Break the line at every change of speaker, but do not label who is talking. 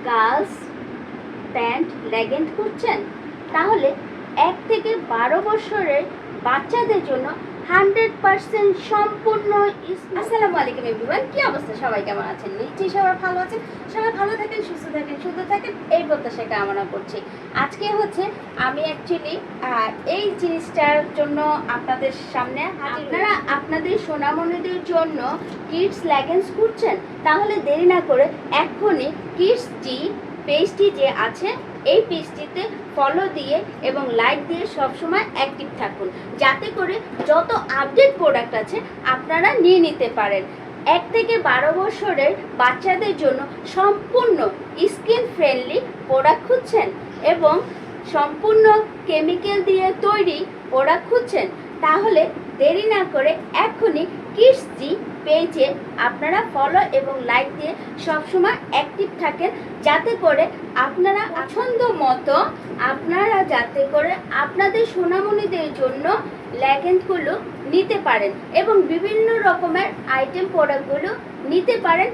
Girls pant leggings খুঁজছেন? তাহলে 1 থেকে 12 বছরের বাচ্চাদের জন্য 100% সম্পূর্ণ। আসসালামু আলাইকুম এভরিওয়ান, কি অবস্থা? সবাই কেমন আছেন? নিশ্চয়ই সবাই ভালো আছেন। সবাই ভালো থাকেন, সুস্থ থাকেন, সুন্দর থাকেন, এই প্রত্যাশা কামনা করছি। আজকে হচ্ছে আমি অ্যাকচুয়ালি এই জিনিসটার জন্য আপনাদের সামনে হাজির। আপনারা আপনাদের সোনামণিদের জন্য কিডস লেগিংস খুঁজছেন? তাহলে দেরি না করে এক্ষুনি কিডস জি পেজটি যে আছে এই পেজটিতে ফলো দিয়ে এবং লাইক দিয়ে সবসময় অ্যাক্টিভ থাকুন, যাতে করে যত আপডেট প্রোডাক্ট আছে আপনারা নিয়ে নিতে পারেন। 1 থেকে 12 বছরের বাচ্চাদের জন্য সম্পূর্ণ স্কিন ফ্রেন্ডলি প্রোডাক্ট খুঁজছেন এবং সম্পূর্ণ কেমিক্যাল দিয়ে তৈরি প্রোডাক্ট খুঁজছেন? তাহলে দেরি না করে এক্ষুনি কিডস জি পেজে আপনারা ফলো এবং লাইক দিয়ে সবসময় অ্যাক্টিভ থাকেন, যাতে করে আপনারা পছন্দ মতো যাতে করে আপনাদের সোনামণিদের জন্য লেগিংসগুলো নিতে পারেন এবং বিভিন্ন রকমের আইটেম প্রোডাক্টগুলো নিতে পারেন।